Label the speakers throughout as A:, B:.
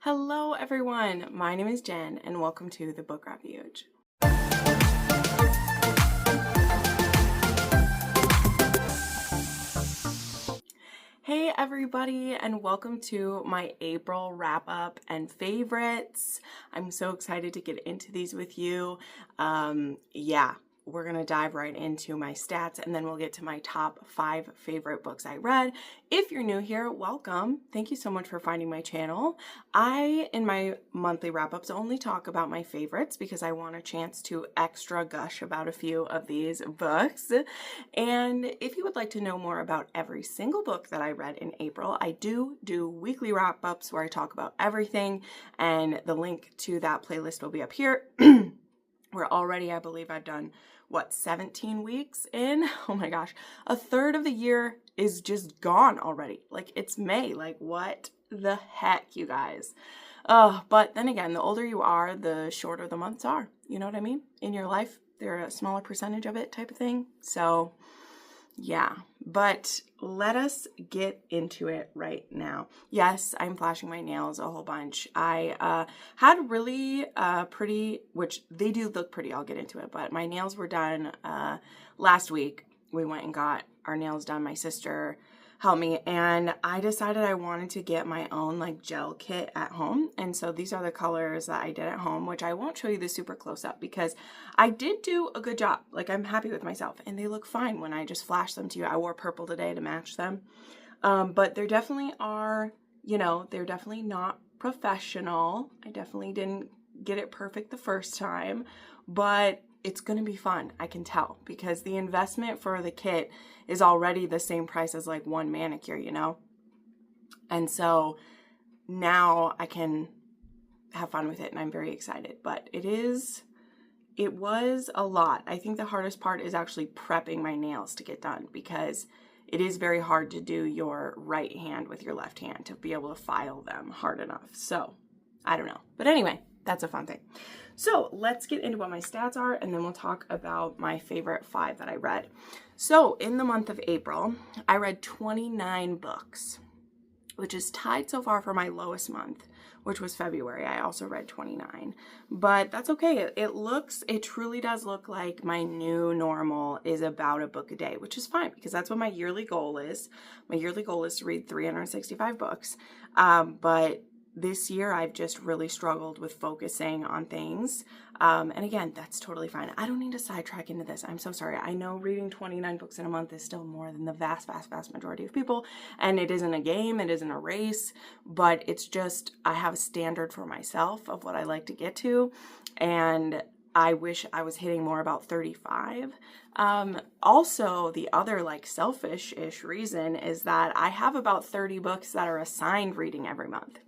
A: Hello everyone, my name is Jen and welcome to the Book Refuge. Hey everybody, and welcome to my April wrap up and favorites. I'm so excited to get into these with you. We're gonna dive right into my stats and then we'll get to my top 5 favorite books I read. If you're new here, welcome. Thank you so much for finding my channel. In my monthly wrap-ups, only talk about my favorites because I want a chance to extra gush about a few of these books. And if you would like to know more about every single book that I read in April, I do weekly wrap-ups where I talk about everything, and the link to that playlist will be up here. We're already, I believe I've done, 17 weeks in? Oh my gosh. A third of the year is just gone already. Like, it's May. Like, what the heck, you guys? But then again, the older you are, the shorter the months are. You know what I mean? In your life, they're a smaller percentage of it type of thing. So, yeah. But let us get into it right now. Yes, I'm flashing my nails a whole bunch. I had really pretty, which they do look pretty, I'll get into it, but my nails were done last week. We went and got our nails done. My sister helped me, and I decided I wanted to get my own like gel kit at home. And so these are the colors that I did at home, which I won't show you the super close up because I did do a good job. Like, I'm happy with myself and they look fine when I just flash them to you. I wore purple today to match them. But there definitely are, they're definitely not professional. I definitely didn't get it perfect the first time, but it's going to be fun. I can tell, because the investment for the kit is already the same price as like one manicure, And so now I can have fun with it and I'm very excited, but it was a lot. I think the hardest part is actually prepping my nails to get done, because it is very hard to do your right hand with your left hand to be able to file them hard enough. So I don't know, but anyway, that's a fun thing. So let's get into what my stats are, and then we'll talk about my favorite 5 that I read. So in the month of April, I read 29 books, which is tied so far for my lowest month, which was February. I also read 29, but that's okay. It truly does look like my new normal is about a book a day, which is fine because that's what my yearly goal is. My yearly goal is to read 365 books. But this year I've just really struggled with focusing on things. And again, that's totally fine. I don't need to sidetrack into this. I'm so sorry. I know reading 29 books in a month is still more than the vast majority of people. And it isn't a game. It isn't a race. But it's just, I have a standard for myself of what I like to get to. And I wish I was hitting more about 35. Also, the other like selfish-ish reason is that I have about 30 books that are assigned reading every month,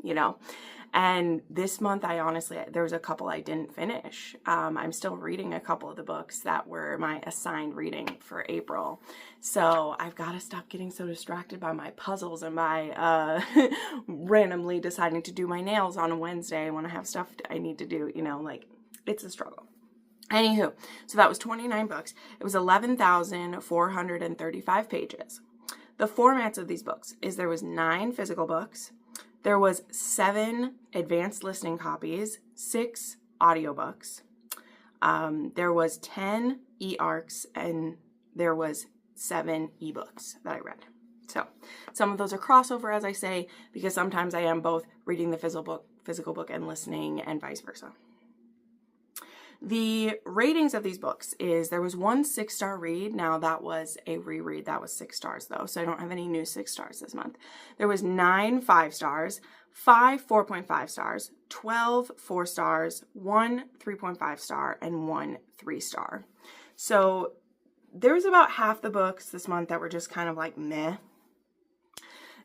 A: And this month, there was a couple I didn't finish. I'm still reading a couple of the books that were my assigned reading for April. So I've got to stop getting so distracted by my puzzles and by randomly deciding to do my nails on a Wednesday when I have stuff I need to do, it's a struggle. Anywho, so that was 29 books. It was 11,435 pages. The formats of these books is there was 9 physical books. There was 7 advanced listening copies, 6 audiobooks. There was 10 e-arcs, and there was 7 ebooks that I read. So some of those are crossover, as I say, because sometimes I am both reading the physical book and listening, and vice versa. The ratings of these books is there was 1 6-star read. Now that was a reread. That was 6 stars though. So I don't have any new 6 stars this month. There was 9 5 stars, 5 4.5 stars, 12 4 stars, 1 3.5 star, and 1 3 star. So there was about half the books this month that were just kind of like meh.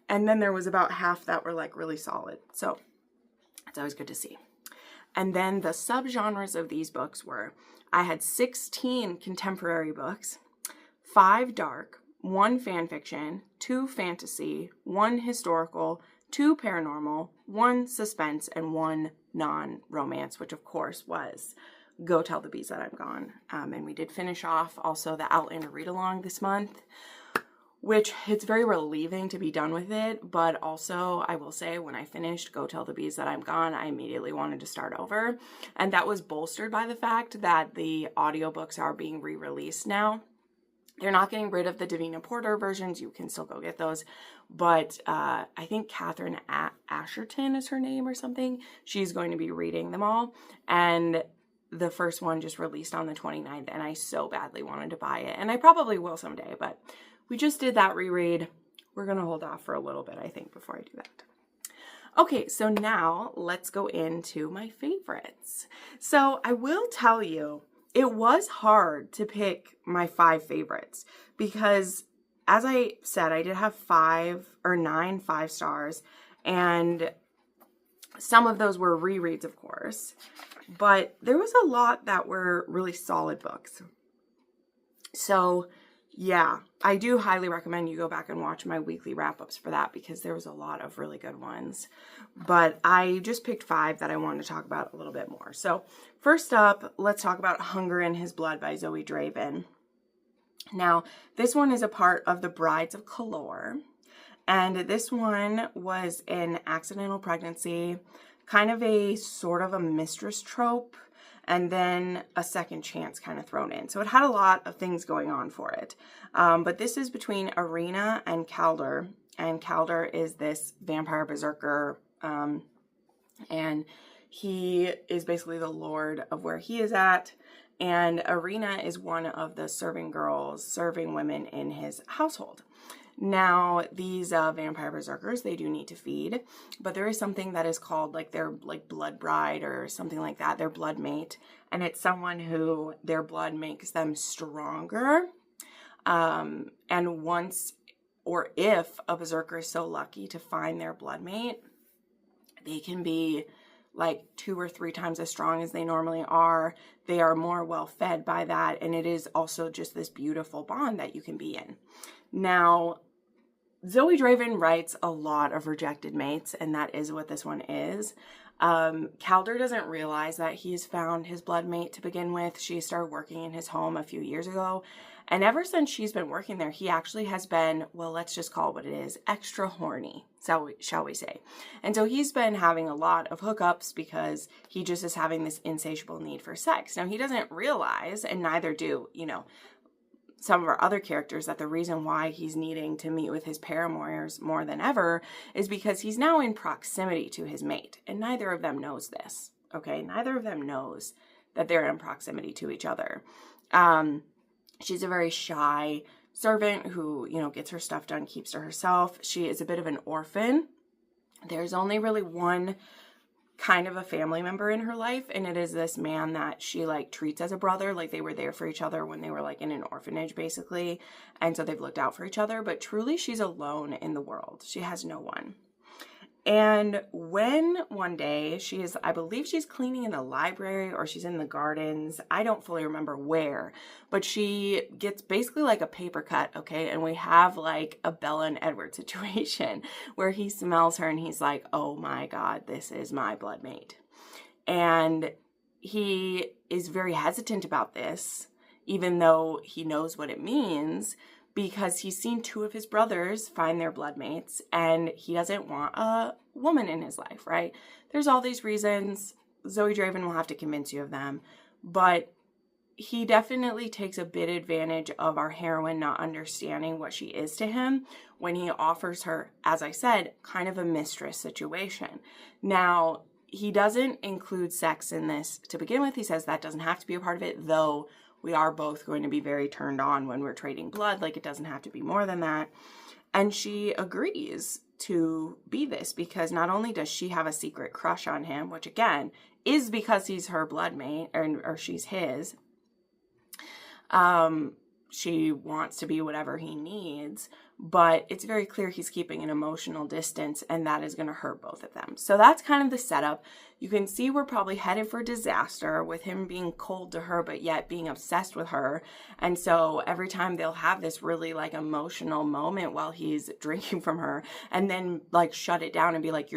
A: And then there was about half that were like really solid. So it's always good to see. And then the subgenres of these books were, I had 16 contemporary books, 5 dark, 1 fan fiction, 2 fantasy, 1 historical, 2 paranormal, 1 suspense, and 1 non-romance, which of course was Go Tell the Bees That I'm Gone. And we did finish off also the Outlander read-along this month, which it's very relieving to be done with it. But also, I will say, when I finished Go Tell the Bees That I'm Gone, I immediately wanted to start over. And that was bolstered by the fact that the audiobooks are being re-released now. They're not getting rid of the Davina Porter versions. You can still go get those. But I think Catherine Asherton is her name or something. She's going to be reading them all. And the first one just released on the 29th. And I so badly wanted to buy it. And I probably will someday. But we just did that reread. We're going to hold off for a little bit, I think, before I do that. Okay, so now let's go into my favorites. So I will tell you, it was hard to pick my 5 favorites because, as I said, I did have 9 5-stars, and some of those were rereads, of course, but there was a lot that were really solid books. So yeah, I do highly recommend you go back and watch my weekly wrap-ups for that because there was a lot of really good ones. But I just picked 5 that I wanted to talk about a little bit more. So first up, let's talk about Hunger in His Blood by Zoe Draven. Now, this one is a part of the Brides of Calore. And this one was an accidental pregnancy, kind of a sort of a mistress trope, and then a second chance kind of thrown in. So it had a lot of things going on for it. But this is between Arena and Calder. And Calder is this vampire berserker. And he is basically the lord of where he is at. And Arena is one of the serving girls, serving women in his household. Now, these vampire berserkers, they do need to feed, but there is something that is called like their blood bride or something like that, their blood mate, and it's someone who their blood makes them stronger. And once or if a berserker is so lucky to find their blood mate, they can be like 2 or 3 times as strong as they normally are. They are more well fed by that, and it is also just this beautiful bond that you can be in. Now, Zoe Draven writes a lot of rejected mates, and that is what this one is. Calder doesn't realize that he's found his blood mate to begin with. She started working in his home a few years ago, and ever since she's been working there, he actually has been, well, let's just call it what it is, extra horny, shall we say. And so he's been having a lot of hookups because he just is having this insatiable need for sex. Now, he doesn't realize, and neither do, some of our other characters, that the reason why he's needing to meet with his paramours more than ever is because he's now in proximity to his mate. And neither of them knows this, okay? Neither of them knows that they're in proximity to each other. She's a very shy servant who, gets her stuff done, keeps to herself. She is a bit of an orphan. There's only really one kind of a family member in her life, and it is this man that she treats as a brother. They were there for each other when they were in an orphanage basically, and so they've looked out for each other, but truly she's alone in the world. She has no one. And when one day I believe she's cleaning in the library or she's in the gardens, I don't fully remember where, but she gets basically a paper cut, okay? And we have a Bella and Edward situation where he smells her and he's like, oh my God, this is my blood mate. And he is very hesitant about this, even though he knows what it means, because he's seen 2 of his brothers find their blood mates, and he doesn't want a woman in his life, right? There's all these reasons. Zoe Draven will have to convince you of them, but he definitely takes a bit advantage of our heroine not understanding what she is to him when he offers her, as I said, kind of a mistress situation. Now, he doesn't include sex in this to begin with. He says that doesn't have to be a part of it, though we are both going to be very turned on when we're trading blood. It doesn't have to be more than that. And she agrees to be this because not only does she have a secret crush on him, which again is because he's her blood mate or she's his. She wants to be whatever he needs, but it's very clear he's keeping an emotional distance, and that is going to hurt both of them. So that's kind of the setup. You can see we're probably headed for disaster with him being cold to her, but yet being obsessed with her. And so every time they'll have this really emotional moment while he's drinking from her, and then shut it down and be like,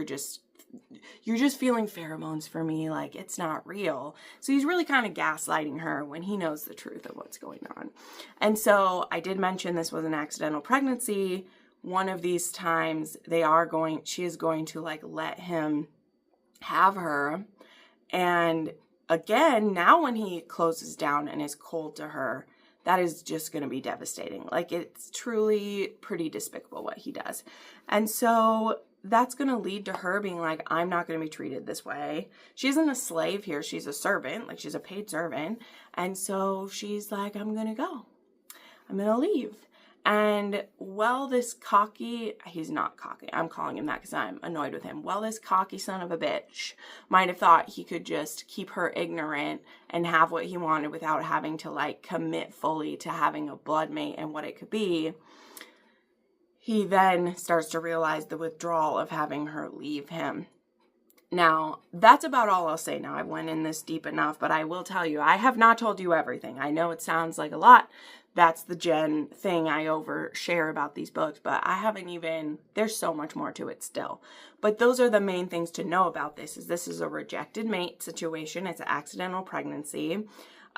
A: you're just feeling pheromones for me, like it's not real. So he's really kind of gaslighting her when he knows the truth of what's going on. And so I did mention this was an accidental pregnancy. One of these times she is going to like let him have her. And again, now when he closes down and is cold to her, that is just going to be devastating. Like, it's truly pretty despicable what he does. And so that's going to lead to her being like, I'm not going to be treated this way. She isn't a slave here. She's a servant. Like, she's a paid servant. And so she's like, I'm going to go. I'm going to leave. And this cocky, he's not cocky, I'm calling him that because I'm annoyed with him. This cocky son of a bitch might have thought he could just keep her ignorant and have what he wanted without having to like commit fully to having a blood mate and what it could be. He then starts to realize the withdrawal of having her leave him. Now, that's about all I'll say now. I went in this deep enough, but I will tell you, I have not told you everything. I know it sounds like a lot. That's the Jenn thing I overshare about these books, but there's so much more to it still. But those are the main things to know about this is a rejected mate situation. It's an accidental pregnancy.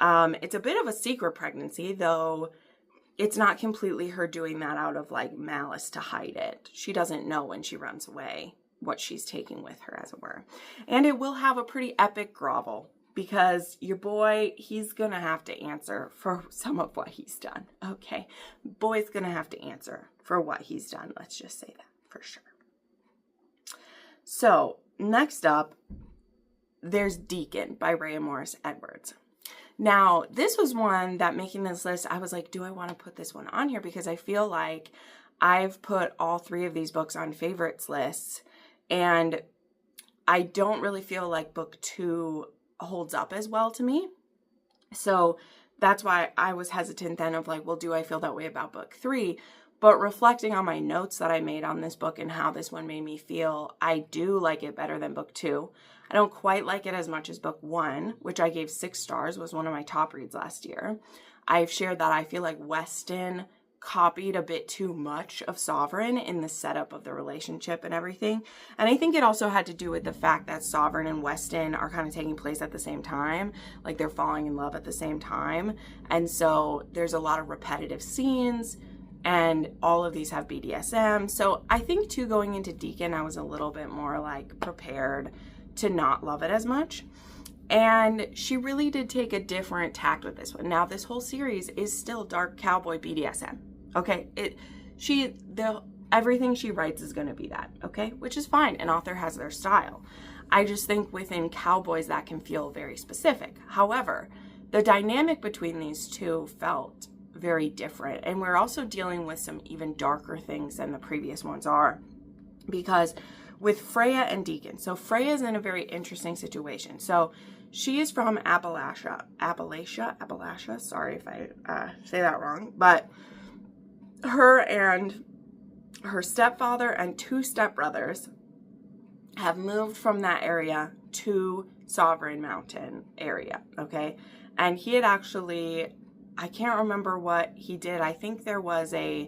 A: It's a bit of a secret pregnancy, though it's not completely her doing that out of like malice to hide it. She doesn't know when she runs away what she's taking with her, as it were. And it will have a pretty epic grovel because your boy, he's gonna have to answer for some of what he's done. Okay, boy's gonna have to answer for what he's done. Let's just say that for sure. So next up, there's Deacon by Rhea Morris Edwards. Now, this was one that making this list, I was like, do I want to put this one on here? Because I feel like I've put all 3 of these books on favorites lists, and I don't really feel like book 2 holds up as well to me. So that's why I was hesitant then of like, well, do I feel that way about book 3? But reflecting on my notes that I made on this book and how this one made me feel, I do like it better than book 2. I don't quite like it as much as book 1, which I gave 6 stars, was one of my top reads last year. I've shared that I feel like Weston copied a bit too much of Sovereign in the setup of the relationship and everything. And I think it also had to do with the fact that Sovereign and Weston are kind of taking place at the same time. Like they're falling in love at the same time. And so there's a lot of repetitive scenes and all of these have BDSM. So I think too, going into Deacon, I was a little bit more like prepared to not love it as much. And she really did take a different tact with this one. Now, this whole series is still dark cowboy BDSM. Okay, everything she writes is going to be that, okay? Which is fine. An author has their style. I just think within cowboys that can feel very specific. However, the dynamic between these two felt very different. And we're also dealing with some even darker things than the previous ones are. Because with Freya and Deacon, so Freya is in a very interesting situation. So she is from Appalachia, sorry if I say that wrong, but her and her stepfather and 2 stepbrothers have moved from that area to Sovereign Mountain area, okay? And he had actually, I can't remember what he did. I think there was I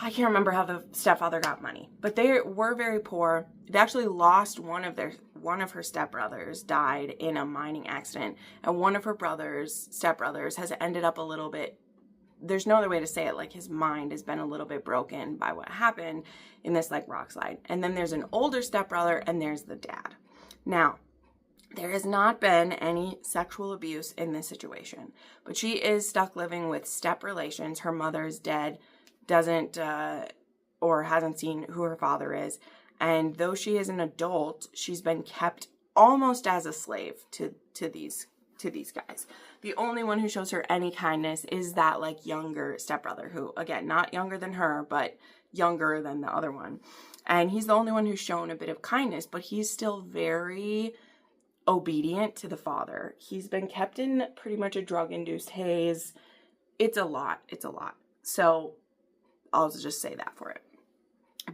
A: can't remember how the stepfather got money, but they were very poor. They actually lost one of her stepbrothers died in a mining accident, and one of her stepbrothers has ended up a little bit, there's no other way to say it, like his mind has been a little bit broken by what happened in this like rock slide. And then there's an older stepbrother and there's the dad. Now, there has not been any sexual abuse in this situation, but she is stuck living with step relations. Her mother is dead, doesn't or hasn't seen who her father is. And though she is an adult, she's been kept almost as a slave to these guys. The only one who shows her any kindness is that like younger stepbrother who, again, not younger than her, but younger than the other one. And he's the only one who's shown a bit of kindness, but he's still very obedient to the father. He's been kept in pretty much a drug-induced haze. It's a lot. So I'll just say that for it.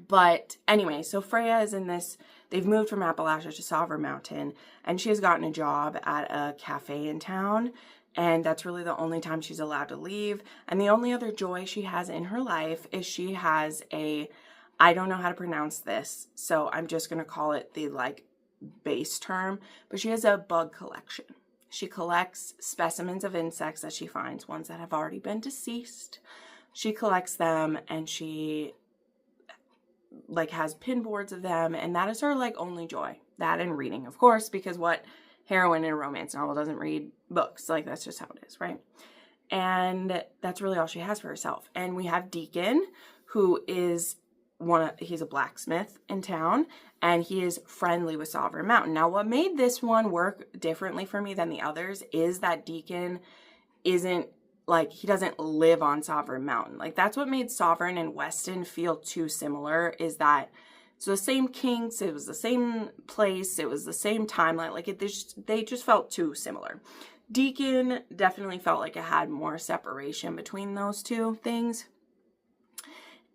A: But anyway, so Freya is in this, they've moved from Appalachia to Sovereign Mountain, and she has gotten a job at a cafe in town, and that's really the only time she's allowed to leave. And the only other joy she has in her life is she has a I don't know how to pronounce this, so I'm just going to call it the like base term, but she has a bug collection. She collects specimens of insects that she finds, ones that have already been deceased. She collects them, and she like has pin boards of them, and that is her like only joy. That and reading, of course, because what heroine in a romance novel doesn't read books? Like, that's just how it is, right? And that's really all she has for herself. And we have Deacon, who is he's a blacksmith in town, and he is friendly with Sovereign Mountain. Now, what made this one work differently for me than the others is that Deacon isn't, like, he doesn't live on Sovereign Mountain. Like, that's what made Sovereign and Weston feel too similar, is that it's the same kinks, it was the same place, it was the same timeline. Like, they just felt too similar. Deacon definitely felt like it had more separation between those two things.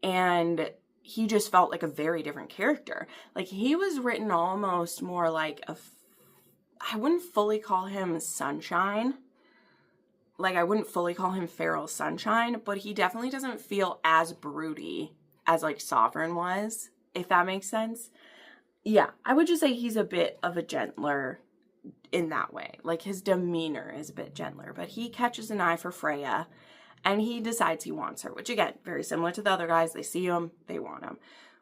A: And he just felt like a very different character. Like, he was written almost more like I wouldn't fully call him Sunshine. Like, I wouldn't fully call him Feral Sunshine, but he definitely doesn't feel as broody as, like, Sovereign was, if that makes sense. Yeah, I would just say he's a bit of a gentler in that way. Like, his demeanor is a bit gentler, but he catches an eye for Freya, and he decides he wants her, which, again, very similar to the other guys. They see him, they want him.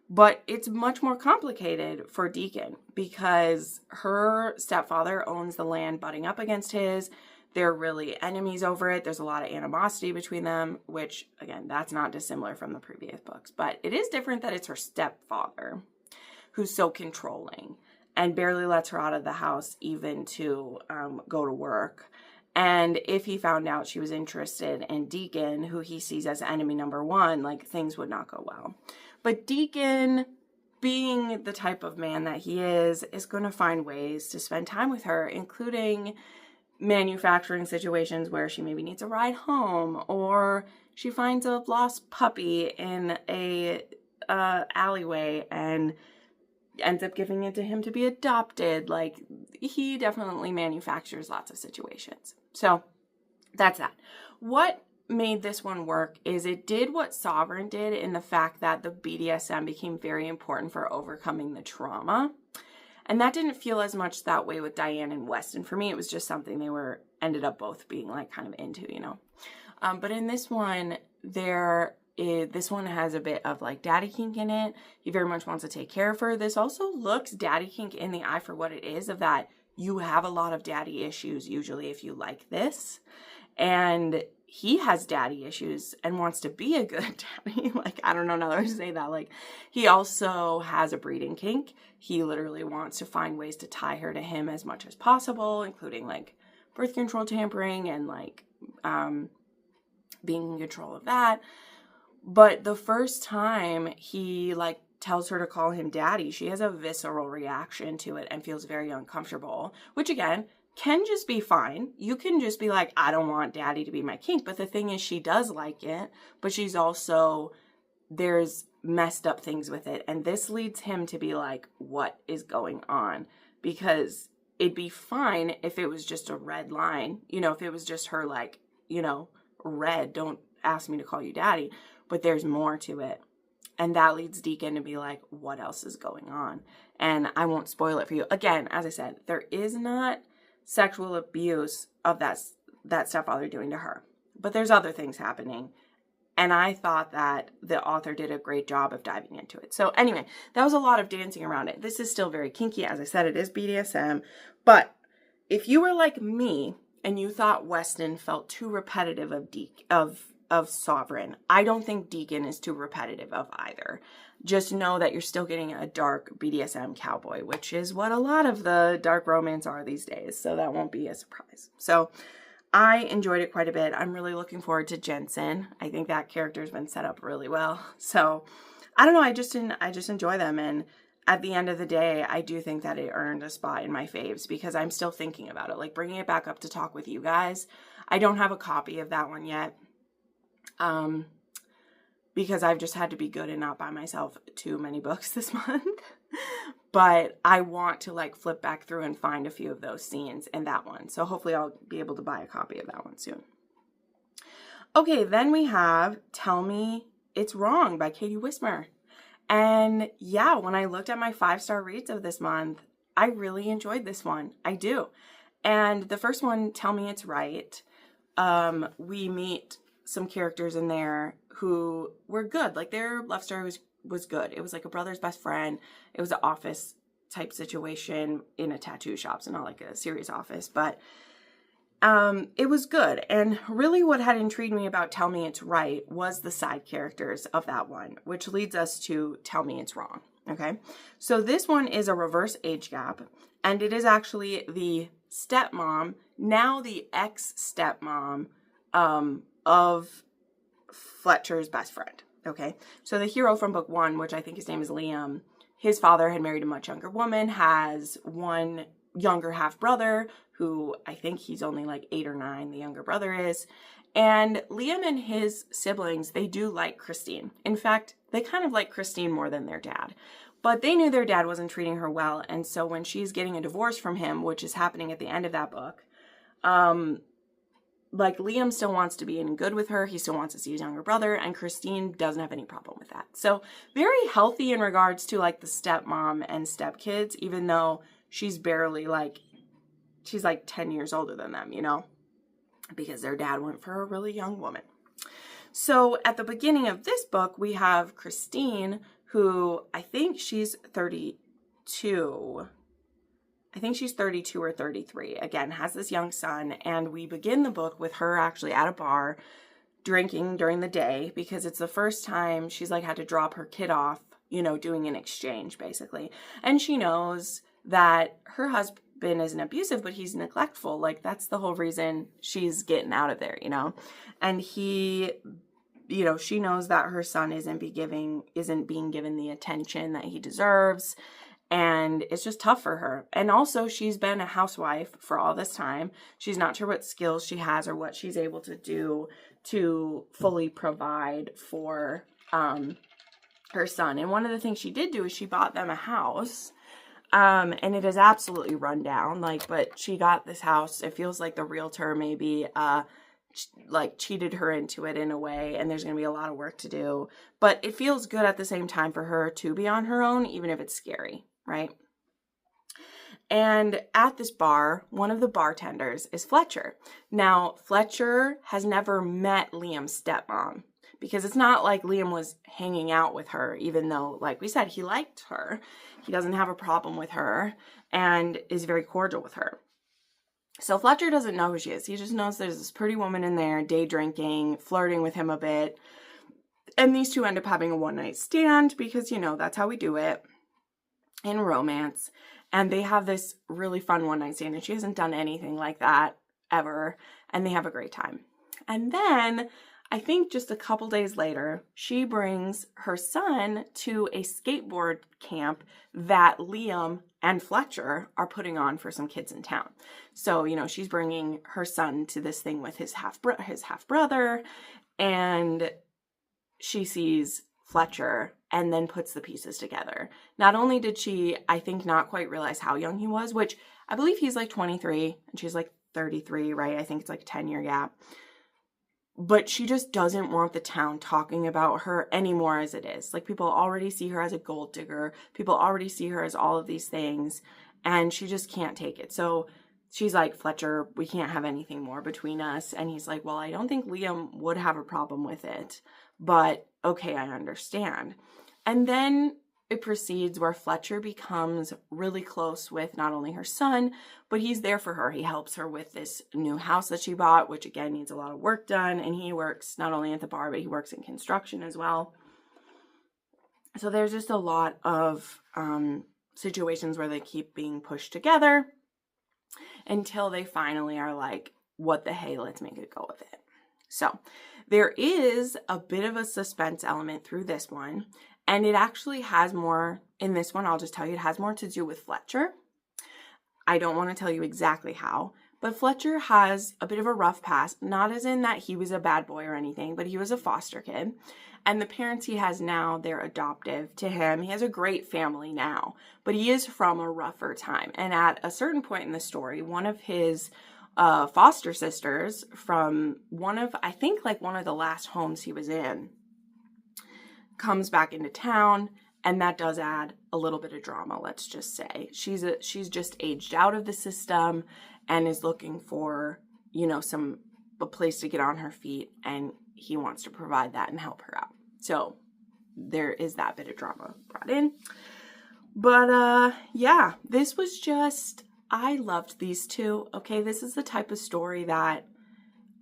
A: But it's much more complicated for Deacon, because her stepfather owns the land butting up against his. They're really enemies over it. There's a lot of animosity between them, which, again, that's not dissimilar from the previous books. But it is different that it's her stepfather who's so controlling and barely lets her out of the house even to go to work. And if he found out she was interested in Deacon, who he sees as enemy number one, like, things would not go well. But Deacon, being the type of man that he is going to find ways to spend time with her, including manufacturing situations where she maybe needs a ride home, or she finds a lost puppy in a alleyway and ends up giving it to him to be adopted. Like, he definitely manufactures lots of situations. So that's that. What made this one work is it did what Sovereign did, in the fact that the BDSM became very important for overcoming the trauma. And that didn't feel as much that way with Diane and Weston. For me, it was just something they ended up both being like kind of into, you know. But in this one, this one has a bit of like daddy kink in it. He very much wants to take care of her. This also looks daddy kink in the eye for what it is, of that you have a lot of daddy issues usually if you like this. And he has daddy issues and wants to be a good daddy. Like, I don't know how to say that. Like, he also has a breeding kink. He literally wants to find ways to tie her to him as much as possible, including like birth control tampering and like being in control of that. But the first time he like tells her to call him daddy, she has a visceral reaction to it and feels very uncomfortable, which again can just be fine. You can just be like, I don't want daddy to be my kink. But the thing is, she does like it, but she's also, there's messed up things with it. And this leads him to be like, what is going on? Because it'd be fine if it was just a red line, you know, if it was just her like, you know, red, don't ask me to call you daddy, but there's more to it. And that leads Deacon to be like, what else is going on? And I won't spoil it for you. Again, as I said, there is not sexual abuse of that stepfather doing to her, but there's other things happening, and I thought that the author did a great job of diving into it. So anyway, that was a lot of dancing around it. This is still very kinky. As I said, it is BDSM, but if you were like me and you thought Weston felt too repetitive of Sovereign, I don't think Deacon is too repetitive of either. Just know that you're still getting a dark BDSM cowboy, which is what a lot of the dark romance are these days. So that won't be a surprise. So I enjoyed it quite a bit. I'm really looking forward to Jensen. I think that character's been set up really well. So I don't know. I just enjoy them. And at the end of the day, I do think that it earned a spot in my faves, because I'm still thinking about it, like bringing it back up to talk with you guys. I don't have a copy of that one yet. Because I've just had to be good and not buy myself too many books this month. But I want to like flip back through and find a few of those scenes in that one. So hopefully I'll be able to buy a copy of that one soon. Okay, then we have Tell Me It's Wrong by Katie Wismer. And yeah, when I looked at my 5-star reads of this month, I really enjoyed this one. I do. And the first one, Tell Me It's Right, we meet some characters in there who were good. Like, their love story was good. It was like a brother's best friend. It was an office type situation in a tattoo shop, so not like a serious office, but it was good. And really what had intrigued me about Tell Me It's Right was the side characters of that one, which leads us to Tell Me It's Wrong. Okay, so this one is a reverse age gap, and it is actually the stepmom, now the ex-stepmom, of Fletcher's best friend. Okay, so the hero from book 1, which I think his name is Liam, his father had married a much younger woman, has one younger half brother who I think he's only like 8 or 9, the younger brother is. And Liam and his siblings, they do like Christine. In fact, they kind of like Christine more than their dad. But they knew their dad wasn't treating her well. And so when she's getting a divorce from him, which is happening at the end of that book, like, Liam still wants to be in good with her. He still wants to see his younger brother, and Christine doesn't have any problem with that. So very healthy in regards to like the stepmom and stepkids, even though she's barely like, she's like 10 years older than them, you know, because their dad went for a really young woman. So at the beginning of this book, we have Christine, who I think she's 32. I think she's 32 or 33, again, has this young son, and we begin the book with her actually at a bar drinking during the day, because it's the first time she's like had to drop her kid off, you know, doing an exchange basically. And she knows that her husband isn't abusive, but he's neglectful. Like, that's the whole reason she's getting out of there, you know. And he, you know, she knows that her son isn't being given the attention that he deserves. And it's just tough for her. And also, she's been a housewife for all this time. She's not sure what skills she has or what she's able to do to fully provide for her son. And one of the things she did do is she bought them a house. And it is absolutely run down. Like, but she got this house. It feels like the realtor maybe like cheated her into it in a way, and there's going to be a lot of work to do. But it feels good at the same time for her to be on her own, even if it's scary. Right? And at this bar, one of the bartenders is Fletcher. Now, Fletcher has never met Liam's stepmom, because it's not like Liam was hanging out with her, even though, like we said, he liked her. He doesn't have a problem with her and is very cordial with her. So Fletcher doesn't know who she is. He just knows there's this pretty woman in there, day drinking, flirting with him a bit. And these two end up having a one-night stand, because, you know, that's how we do it in romance. And they have this really fun one-night stand, and she hasn't done anything like that ever, and they have a great time. And then I think just a couple days later, she brings her son to a skateboard camp that Liam and Fletcher are putting on for some kids in town. So, you know, she's bringing her son to this thing with his half brother, and she sees Fletcher and then puts the pieces together. Not only did she, I think, not quite realize how young he was, which I believe he's like 23 and she's like 33, right? I think it's like a 10-year gap. But she just doesn't want the town talking about her anymore as it is. Like, people already see her as a gold digger. People already see her as all of these things, and she just can't take it. So she's like, Fletcher, we can't have anything more between us. And he's like, well, I don't think Liam would have a problem with it, but okay, I understand. And then it proceeds where Fletcher becomes really close with not only her son, but he's there for her. He helps her with this new house that she bought, which again needs a lot of work done. And he works not only at the bar, but he works in construction as well. So there's just a lot of situations where they keep being pushed together until they finally are like, what the hey, let's make a go of it. So there is a bit of a suspense element through this one. And it actually has more, in this one, I'll just tell you, it has more to do with Fletcher. I don't want to tell you exactly how, but Fletcher has a bit of a rough past, not as in that he was a bad boy or anything, but he was a foster kid. And the parents he has now, they're adoptive to him. He has a great family now, but he is from a rougher time. And at a certain point in the story, one of his foster sisters from one of the last homes he was in, comes back into town, And that does add a little bit of drama, let's just say. She's just aged out of the system and is looking for, you know, a place to get on her feet, and he wants to provide that and help her out. So there is that bit of drama brought in. But yeah, this was just, I loved these two. Okay, this is the type of story that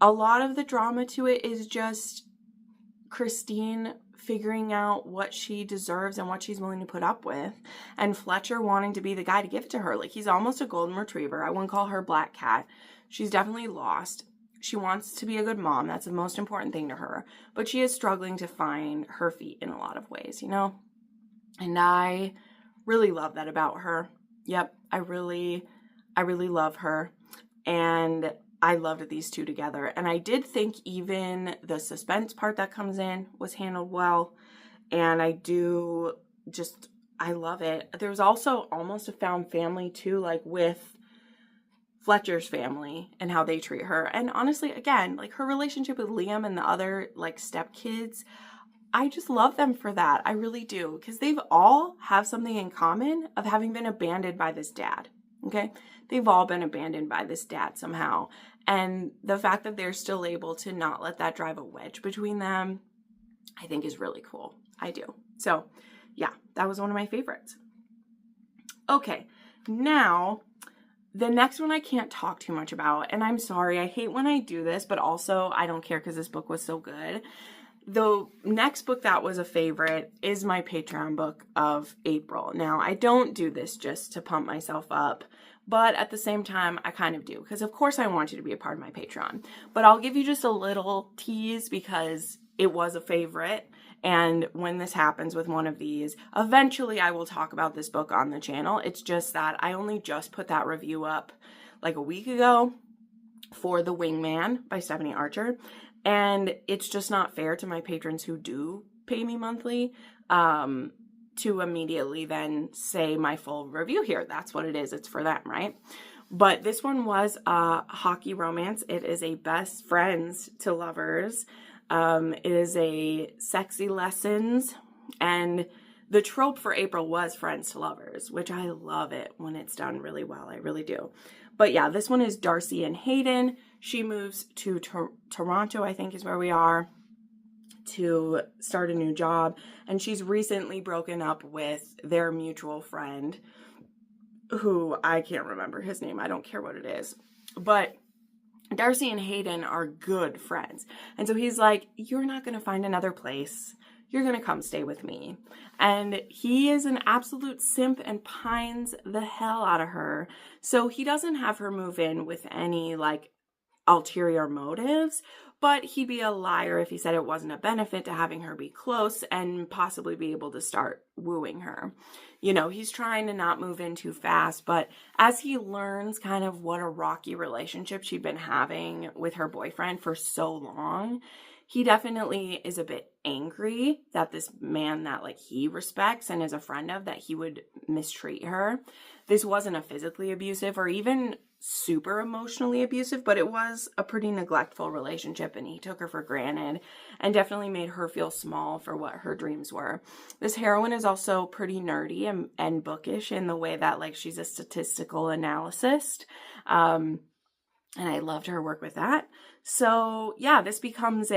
A: a lot of the drama to it is just Christine figuring out what she deserves and what she's willing to put up with, and Fletcher wanting to be the guy to give it to her. Like, he's almost a golden retriever. I wouldn't call her black cat. She's definitely lost. She wants to be a good mom. That's the most important thing to her. But she is struggling to find her feet in a lot of ways, you know? And I really love that about her. Yep, I really love her. And I loved these two together. And I did think even the suspense part that comes in was handled well. And I love it. There's also almost a found family too, like with Fletcher's family and how they treat her. And honestly, again, like her relationship with Liam and the other like stepkids, I just love them for that. I really do. Because they've all have something in common of having been abandoned by this dad. Okay? They've all been abandoned by this dad somehow. And the fact that they're still able to not let that drive a wedge between them, I think is really cool. I do. So yeah, that was one of my favorites. Okay, now the next one I can't talk too much about, and I'm sorry, I hate when I do this, but also I don't care because this book was so good. The next book that was a favorite is my Patreon book of April. Now, I don't do this just to pump myself up, but at the same time, I kind of do, because of course I want you to be a part of my Patreon. But I'll give you just a little tease because it was a favorite. And when this happens with one of these, eventually I will talk about this book on the channel. It's just that I only just put that review up like a week ago for The Wingman by Stephanie Archer. And it's just not fair to my patrons who do pay me monthly to immediately then say my full review here. That's what it is. It's for them, right? But this one was a hockey romance. It is a best friends to lovers. It is a sexy lessons, and the trope for April was friends to lovers, which I love it when it's done really well. I really do. But yeah, this one is Darcy and Hayden. She moves to Toronto, I think is where we are, to start a new job. And she's recently broken up with their mutual friend, who I can't remember his name. I don't care what it is. But Darcy and Hayden are good friends. And so he's like, you're not going to find another place. You're going to come stay with me. And he is an absolute simp and pines the hell out of her. So he doesn't have her move in with any like ulterior motives, but he'd be a liar if he said it wasn't a benefit to having her be close and possibly be able to start wooing her. You know, he's trying to not move in too fast, but as he learns kind of what a rocky relationship she'd been having with her boyfriend for so long, he definitely is a bit angry that this man that like he respects and is a friend of, that he would mistreat her. This wasn't a physically abusive or even super emotionally abusive, but it was a pretty neglectful relationship, and he took her for granted and definitely made her feel small for what her dreams were. This heroine is also pretty nerdy and bookish in the way that like she's a statistical analyst. And I loved her work with that. So yeah, this becomes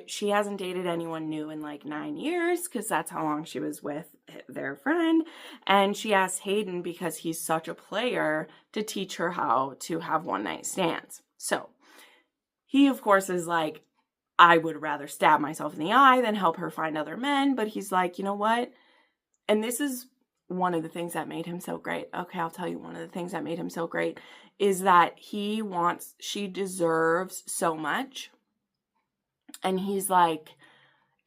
A: she hasn't dated anyone new in like 9 years because that's how long she was with their friend. And she asks Hayden, because he's such a player, to teach her how to have one night stands. So he, of course, is like, I would rather stab myself in the eye than help her find other men. But he's like, you know what? And this is one of the things that made him so great. Okay, I'll tell you one of the things that made him so great is that she deserves so much. And he's like,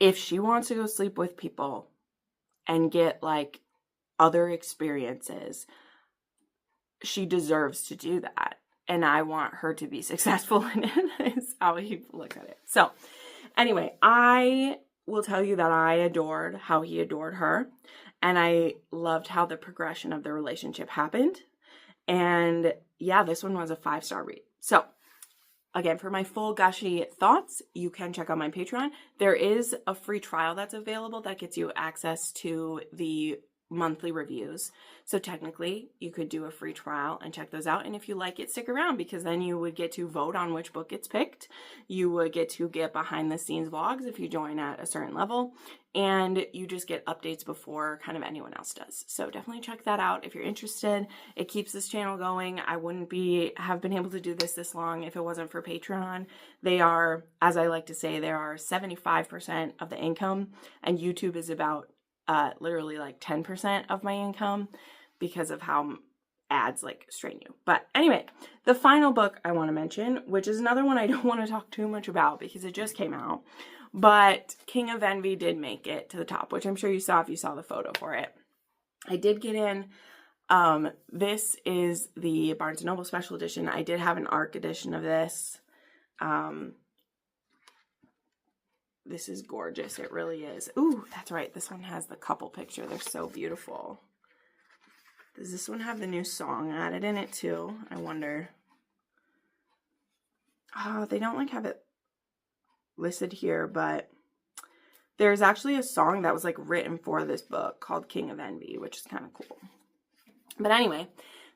A: if she wants to go sleep with people and get like other experiences, she deserves to do that. And I want her to be successful in it, is how he looks at it. So anyway, I will tell you that I adored how he adored her. And I loved how the progression of the relationship happened. And yeah, this one was a 5-star read. So again, for my full gushy thoughts, you can check out my Patreon. There is a free trial that's available that gets you access to the monthly reviews. So technically, you could do a free trial and check those out. And if you like it, stick around, because then you would get to vote on which book gets picked. You would get to get behind the scenes vlogs if you join at a certain level. And you just get updates before kind of anyone else does. So definitely check that out if you're interested. It keeps this channel going. I wouldn't have been able to do this long if it wasn't for Patreon. They are, as I like to say, they are 75% of the income, and YouTube is about literally like 10% of my income because of how ads like strain you. But anyway, the final book I want to mention, which is another one I don't want to talk too much about because it just came out, but King of Envy did make it to the top, which I'm sure you saw if you saw the photo for it. I did get in. This is the Barnes & Noble special edition. I did have an ARC edition of this. This is gorgeous. It really is. Ooh, that's right. This one has the couple picture. They're so beautiful. Does this one have the new song added in it too? I wonder. Oh, they don't like have it listed here, but there's actually a song that was like written for this book called King of Envy, which is kind of cool. But anyway,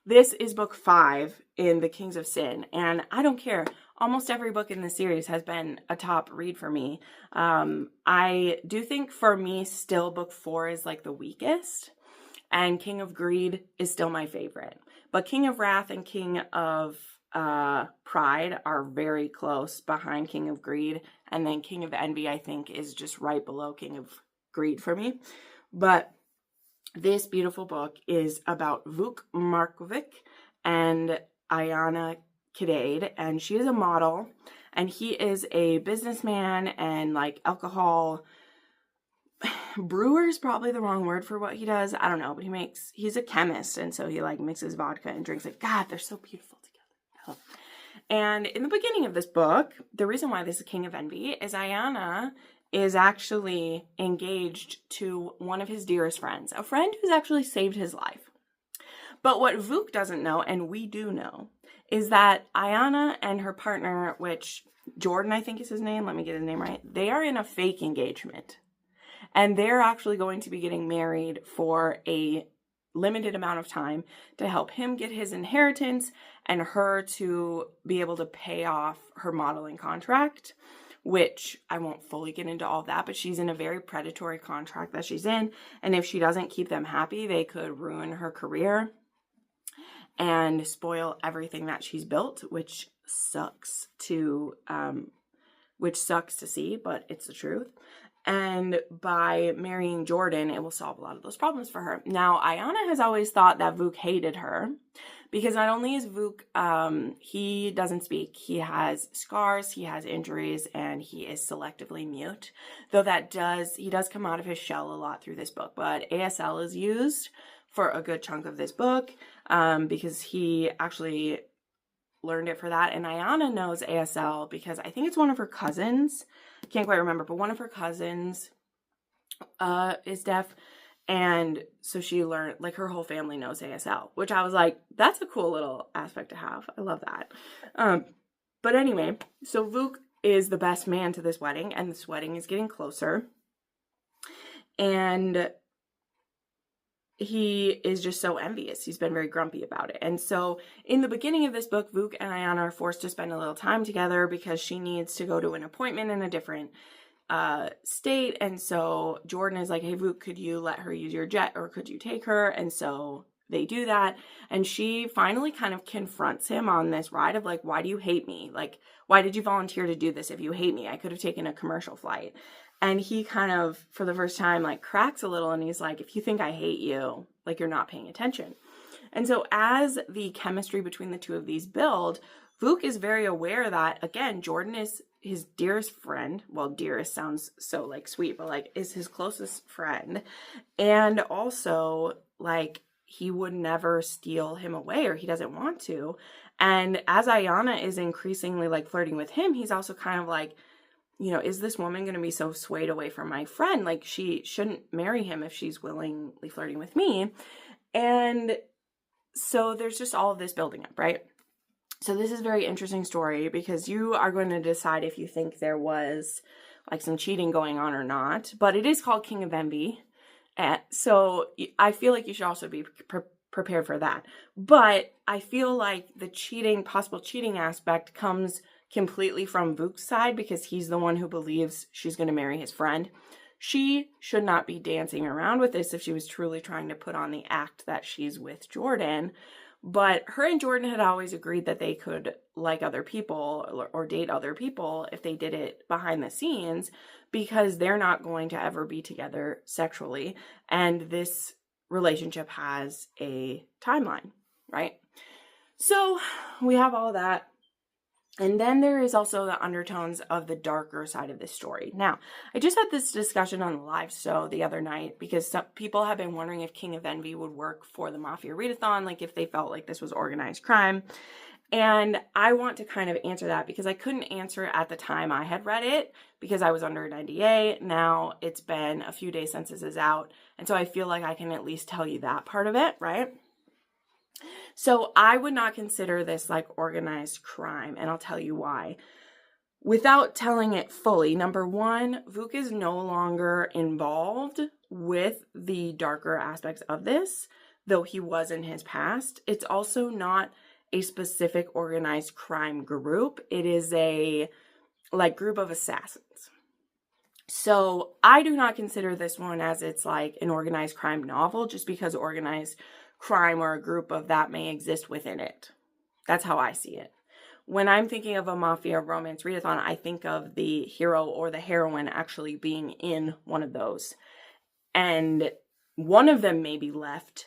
A: this is book 5 in the Kings of Sin, and I don't care. Almost every book in the series has been a top read for me. I do think for me still book 4 is like the weakest, and King of Greed is still my favorite. But King of Wrath and King of Pride are very close behind King of Greed, and then King of Envy I think is just right below King of Greed for me. But this beautiful book is about Vuk Markovic and Ayana Kidade, and she is a model, and he is a businessman, and like alcohol brewer is probably the wrong word for what he does. I don't know, but he's a chemist, and so he like mixes vodka and drinks it. God, they're so beautiful together. And in the beginning of this book, the reason why this is King of Envy is Ayana is actually engaged to one of his dearest friends, a friend who's actually saved his life. But what Vuk doesn't know, and we do know, is that Ayana and her partner, which Jordan, I think is his name, let me get his name right, they are in a fake engagement. And they're actually going to be getting married for a limited amount of time to help him get his inheritance and her to be able to pay off her modeling contract, which I won't fully get into all of that, but she's in a very predatory contract that she's in. And if she doesn't keep them happy, they could ruin her career and spoil everything that she's built, which sucks to see, but it's the truth. And by marrying Jordan, it will solve a lot of those problems for her. Now, Ayana has always thought that Vuk hated her because not only is Vuk, he doesn't speak, he has scars, he has injuries, and he is selectively mute. Though he does come out of his shell a lot through this book, but ASL is used for a good chunk of this book because he actually learned it for that. And Ayana knows ASL because I think it's one of her cousins. I can't quite remember, but one of her cousins is deaf. And so she learned, like her whole family knows ASL, which I was like, that's a cool little aspect to have. I love that. But anyway, so Vuk is the best man to this wedding, and this wedding is getting closer. And he is just so envious. He's been very grumpy about it. And so in the beginning of this book, Vuk and Ayana are forced to spend a little time together because she needs to go to an appointment in a different state. And so Jordan is like, hey, Vuk, could you let her use your jet, or could you take her? And so they do that. And she finally kind of confronts him on this ride of like, why do you hate me? Like, why did you volunteer to do this if you hate me? I could have taken a commercial flight. And he kind of, for the first time, like cracks a little, and he's like, if you think I hate you, like you're not paying attention. And so as the chemistry between the two of these build, Vuk is very aware that, again, Jordan is his dearest friend. Well, dearest sounds so like sweet, but like is his closest friend. And also like he would never steal him away, or he doesn't want to. And as Ayana is increasingly like flirting with him, he's also kind of like, you know, is this woman going to be so swayed away from my friend? Like, she shouldn't marry him if she's willingly flirting with me. And so there's just all of this building up, right? So this is a very interesting story because you are going to decide if you think there was like some cheating going on or not. But it is called King of Envy. So I feel like you should also be prepared for that. But I feel like the possible cheating aspect comes completely from Vuk's side because he's the one who believes she's going to marry his friend. She should not be dancing around with this if she was truly trying to put on the act that she's with Jordan. But her and Jordan had always agreed that they could like other people or date other people if they did it behind the scenes because they're not going to ever be together sexually. And this relationship has a timeline, right? So we have all that. And then there is also the undertones of the darker side of this story. Now, I just had this discussion on the live show the other night because some people have been wondering if King of Envy would work for the Mafia readathon, like if they felt like this was organized crime. And I want to kind of answer that because I couldn't answer at the time I had read it because I was under an NDA. Now it's been a few days since this is out. And so I feel like I can at least tell you that part of it, right? So I would not consider this like organized crime, and I'll tell you why. Without telling it fully, number one, Vuk is no longer involved with the darker aspects of this, though he was in his past. It's also not a specific organized crime group. It is a like group of assassins. So I do not consider this one as it's like an organized crime novel just because organized crime or a group of that may exist within it. That's how I see it. When I'm thinking of a mafia romance readathon, I think of the hero or the heroine actually being in one of those. And one of them may be left,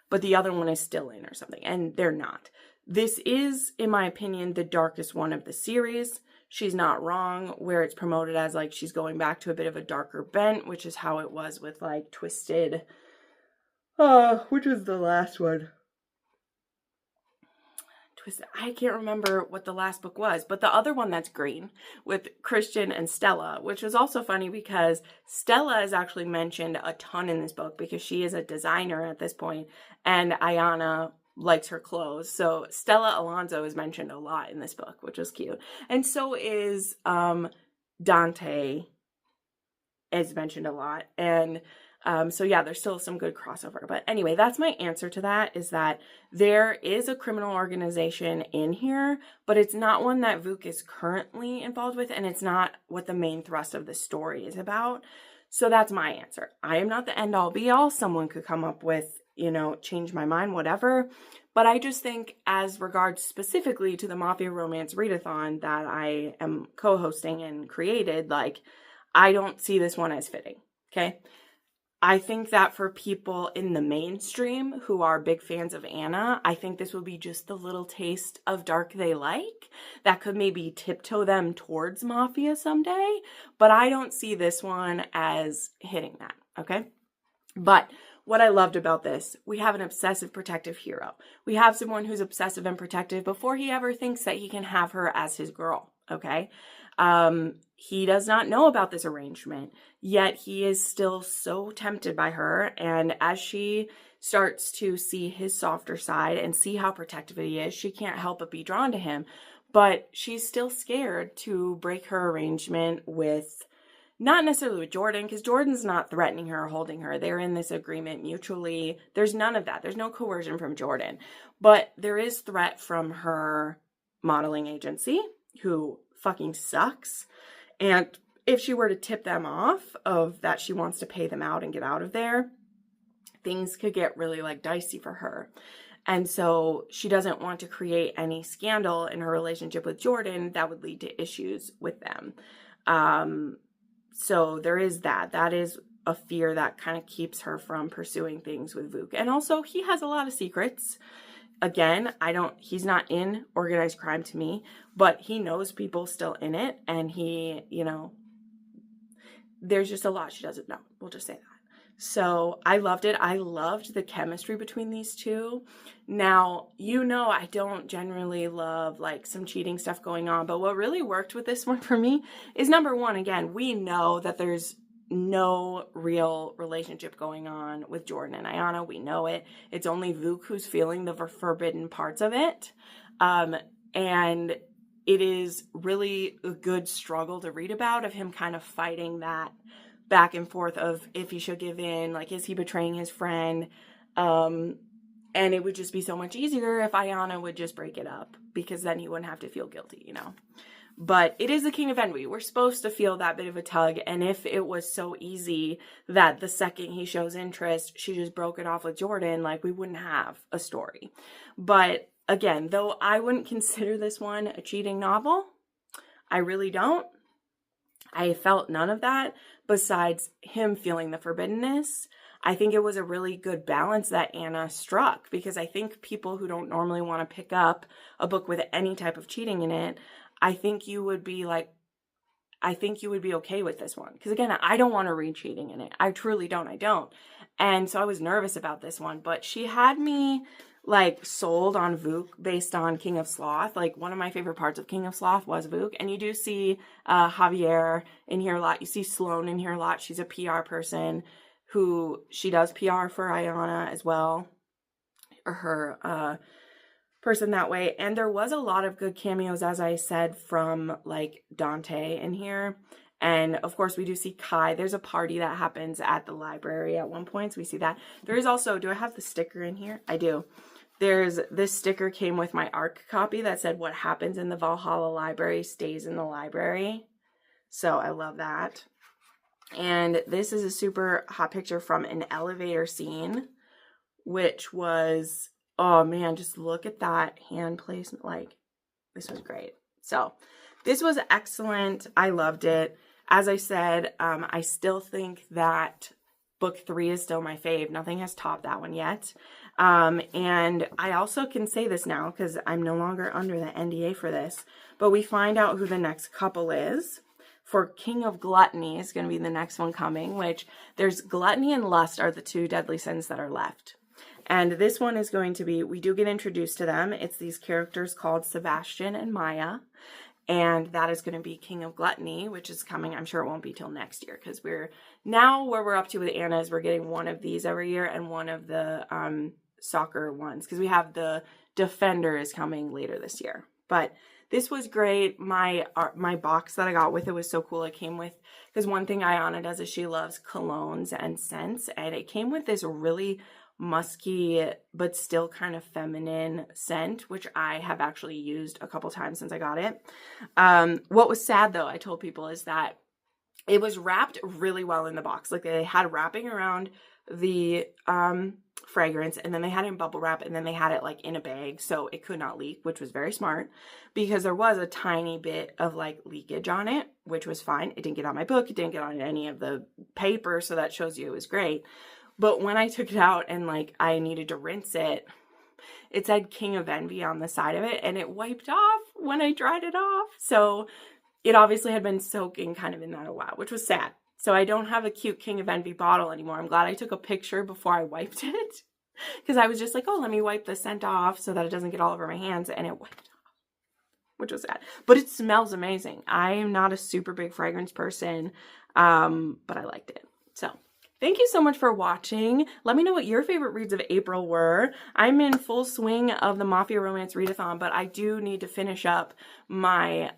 A: but the other one is still in or something, and they're not. This is, in my opinion, the darkest one of the series. She's not wrong where it's promoted as like she's going back to a bit of a darker bent, which is how it was with like Twisted. Which was the last one? I can't remember what the last book was, but the other one that's green with Christian and Stella, which was also funny because Stella is actually mentioned a ton in this book because she is a designer at this point and Ayana likes her clothes. So Stella Alonso is mentioned a lot in this book, which was cute. And so is Dante is mentioned a lot. And so yeah, there's still some good crossover. But anyway, that's my answer to that, is that there is a criminal organization in here, but it's not one that Vuk is currently involved with, and it's not what the main thrust of the story is about. So that's my answer. I am not the end all be all. Someone could come up with, change my mind, whatever. But I just think as regards specifically to the Mafia Romance Readathon that I am co-hosting and created, like, I don't see this one as fitting, okay? I think that for people in the mainstream who are big fans of Anna, I think this would be just the little taste of dark they like that could maybe tiptoe them towards Mafia someday. But I don't see this one as hitting that, okay? But what I loved about this, we have an obsessive protective hero. We have someone who's obsessive and protective before he ever thinks that he can have her as his girl, okay? He does not know about this arrangement, yet he is still so tempted by her. And as she starts to see his softer side and see how protective he is, she can't help but be drawn to him. But she's still scared to break her arrangement with, not necessarily with Jordan, because Jordan's not threatening her or holding her. They're in this agreement mutually. There's none of that. There's no coercion from Jordan. But there is threat from her modeling agency, who fucking sucks. And if she were to tip them off of that she wants to pay them out and get out of there, things could get really like dicey for her. And so she doesn't want to create any scandal in her relationship with Jordan that would lead to issues with them. So there is that. That is a fear that kind of keeps her from pursuing things with Vuk. And also he has a lot of secrets. Again, he's not in organized crime to me, but he knows people still in it. And he, there's just a lot she doesn't know. We'll just say that. So I loved it. I loved the chemistry between these two. Now, I don't generally love like some cheating stuff going on, but what really worked with this one for me is number one, again, we know that there's no real relationship going on with Jordan and Ayana. We know it. It's only Vuk who's feeling the forbidden parts of it. And it is really a good struggle to read about, of him kind of fighting that back and forth of if he should give in, like, is he betraying his friend? And it would just be so much easier if Ayana would just break it up, because then he wouldn't have to feel guilty, you know? But it is the King of Envy. We're supposed to feel that bit of a tug. And if it was so easy that the second he shows interest, she just broke it off with Jordan, like, we wouldn't have a story. But again, though I wouldn't consider this one a cheating novel, I really don't. I felt none of that besides him feeling the forbiddenness. I think it was a really good balance that Anna struck, because I think people who don't normally want to pick up a book with any type of cheating in it, I think you would be like, I think you would be okay with this one. Because again, I don't want to read cheating in it. I truly don't. I don't. And so I was nervous about this one, but she had me like sold on Vuk based on King of Sloth. Like, one of my favorite parts of King of Sloth was Vuk. And you do see Javier in here a lot. You see Sloane in here a lot. She's a PR person who, she does PR for Ayana as well, or her person that way. And there was a lot of good cameos, as I said, from like Dante in here. And of course we do see Kai. There's a party that happens at the library at one point, so we see that. There is also, do I have the sticker in here? I do. There's, this sticker came with my ARC copy that said what happens in the Valhalla library stays in the library. So I love that. And this is a super hot picture from an elevator scene, which was, oh man, just look at that hand placement. Like, this was great. So this was excellent. I loved it. As I said, I still think that book 3 is still my fave. Nothing has topped that one yet. And I also can say this now because I'm no longer under the NDA for this, but we find out who the next couple is. For King of Gluttony is going to be the next one coming, which there's gluttony and lust are the 2 deadly sins that are left. And this one is going to be, we do get introduced to them. It's these characters called Sebastian and Maya. And that is going to be King of Gluttony, which is coming. I'm sure it won't be till next year, because we're now where we're up to with Anna is we're getting one of these every year and one of the soccer ones, because we have the Defender is coming later this year. But this was great. My box that I got with it was so cool. It came with, because one thing Ayana does is she loves colognes and scents, and it came with this really musky but still kind of feminine scent, which I have actually used a couple times since I got it. What was sad though, I told people, is that it was wrapped really well in the box. Like, they had wrapping around the fragrance, and then they had it in bubble wrap, and then they had it like in a bag so it could not leak, which was very smart, because there was a tiny bit of like leakage on it, which was fine. It didn't get on my book, it didn't get on any of the paper, so that shows you it was great. But when I took it out and like I needed to rinse it, it said King of Envy on the side of it, and it wiped off when I dried it off. So it obviously had been soaking kind of in that a while, which was sad. So I don't have a cute King of Envy bottle anymore. I'm glad I took a picture before I wiped it, because I was just like, oh, let me wipe the scent off so that it doesn't get all over my hands, and it wiped off, which was sad. But it smells amazing. I am not a super big fragrance person, but I liked it. So thank you so much for watching. Let me know what your favorite reads of April were. I'm in full swing of the Mafia Romance Readathon, but I do need to finish up my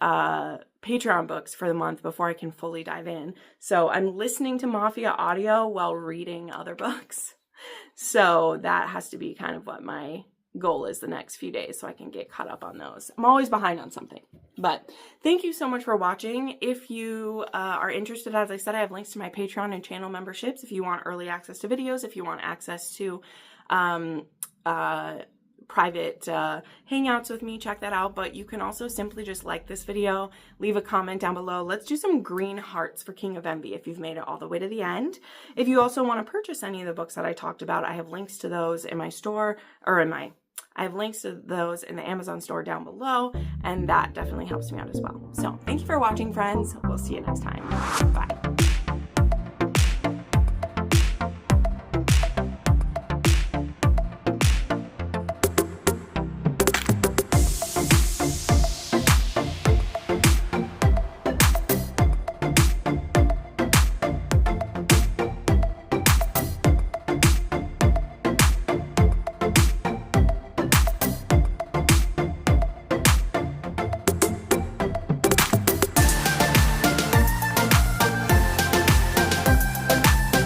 A: Patreon books for the month before I can fully dive in. So I'm listening to Mafia audio while reading other books. So that has to be kind of what my goal is the next few days, so I can get caught up on those. I'm always behind on something. But thank you so much for watching. If you are interested, as I said, I have links to my Patreon and channel memberships if you want early access to videos, if you want access to private hangouts with me, check that out. But you can also simply just like this video, leave a comment down below. Let's do some green hearts for King of Envy if you've made it all the way to the end. If you also want to purchase any of the books that I talked about, I have links to those in my store, or I have links to those in the Amazon store down below, and that definitely helps me out as well. So thank you for watching, friends. We'll see you next time. Bye.